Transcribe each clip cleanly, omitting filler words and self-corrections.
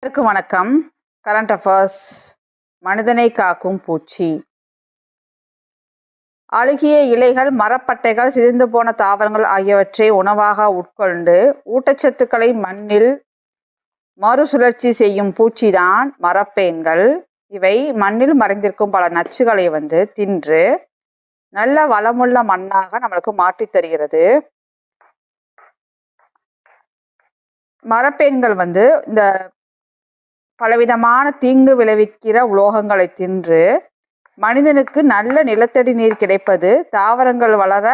வணக்கம். Current affairs. மனிதனை காக்கும் பூச்சி. அழுகிய இலைகள், மரப்பட்டைகள், சிதைந்து போன தாவரங்கள் ஆகியவற்றை உணவாக உட்கொண்டு ஊட்டச்சத்துக்களை மண்ணில் மறுசுழற்சி செய்யும் பூச்சிதான் மரப்பேன்கள். இவை மண்ணில் மறைந்திருக்கும் பல நச்சுகளை தின்று நல்ல வளமுள்ள மண்ணாக நம்மளுக்கு மாற்றி தருகிறது. மரப்பேன்கள் இந்த பலவிதமான தீங்கு விளைவிக்கிற உலோகங்களை தின்று மனிதனுக்கு நல்ல நிலத்தடி நீர் கிடைப்பது, தாவரங்கள் வளர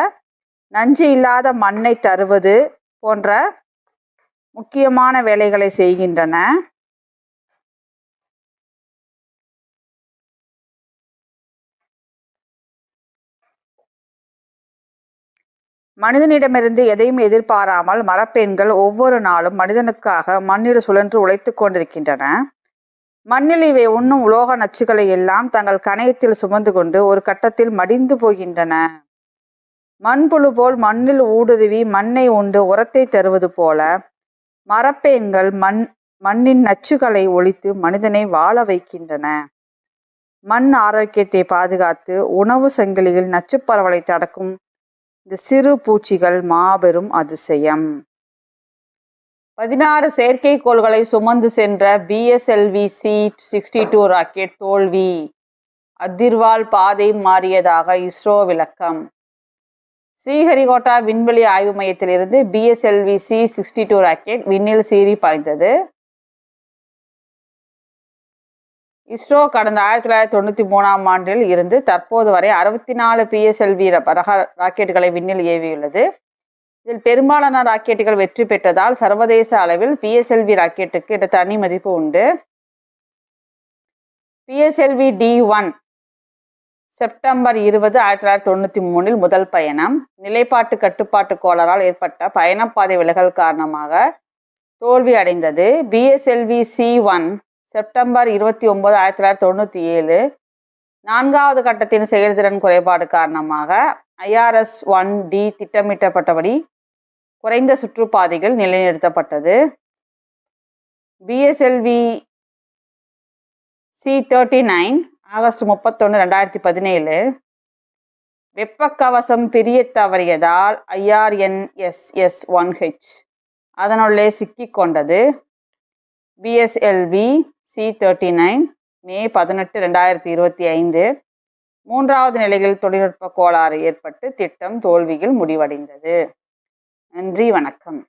நஞ்சு இல்லாத மண்ணை தருவது போன்ற முக்கியமான வேலைகளை செய்கின்றன. மனிதனிடமிருந்து எதையும் எதிர்பாராமல் மரப்பேன்கள் ஒவ்வொரு நாளும் மனிதனுக்காக மண்ணில் சுழன்று உழைத்து கொண்டிருக்கின்றன. மண்ணில் இவை உண்ணும் உலோக நச்சுக்களை எல்லாம் தங்கள் கணையத்தில் சுமந்து கொண்டு ஒரு கட்டத்தில் மடிந்து போகின்றன. மண்புழு போல் மண்ணில் ஊடுருவி மண்ணை உண்டு உரத்தை தருவது போல மரப்பேன்கள் மண்ணின் நச்சுக்களை ஒழித்து மனிதனை வாழ வைக்கின்றன. மண் ஆரோக்கியத்தை பாதுகாத்து உணவு சங்கிலியில் நச்சுப்பரவலை தடுக்கும் இந்த சிறு பூச்சிகள் மாபெரும் அதிசயம். 16 செயற்கைக்கோள்களை சுமந்து சென்ற BSLV C-62 ராக்கெட் தோல்வி. அதிர்வால் பாதை மாறியதாக இஸ்ரோ விளக்கம். ஸ்ரீஹரிகோட்டா விண்வெளி ஆய்வு மையத்திலிருந்து BSLV C-62 ராக்கெட் விண்ணில் சீறி பாய்ந்தது. இஸ்ரோ கடந்த 1993ஆம் ஆண்டில் இருந்து தற்போது வரை 64 PSLV ரக ராக்கெட்டுகளை விண்ணில் ஏவியுள்ளது. இதில் பெரும்பாலான ராக்கெட்டுகள் வெற்றி பெற்றதால் சர்வதேச அளவில் PSLV ராக்கெட்டுக்கு தனி மதிப்பு உண்டு. PSLV D1 செப்டம்பர் 20, 1993 முதல் பயணம். நிலைப்பாட்டு கட்டுப்பாட்டு கோளாறால் ஏற்பட்ட பயணப்பாதை விலகல் காரணமாக தோல்வி அடைந்தது. BSLV C1 செப்டம்பர் 29, 1997 4வது கட்டத்தின் செயல்திறன் குறைபாடு காரணமாக IRS-1D திட்டமிட்டப்பட்டபடி குறைந்த சுற்றுப்பாதைகள் நிலைநிறுத்தப்பட்டது. BSLV C-39 ஆகஸ்ட் 31, 2017 வெப்பக்கவசம் பிரிய தவறியதால் IRNSS-1H அதனுள்ளே சிக்கிக்கொண்டது. BSLV C-39 மே 18, 2025 3வது நிலையில் தொழில்நுட்ப கோளாறு ஏற்பட்டு திட்டம் தோல்வியில் முடிவடைந்தது. நன்றி, வணக்கம்.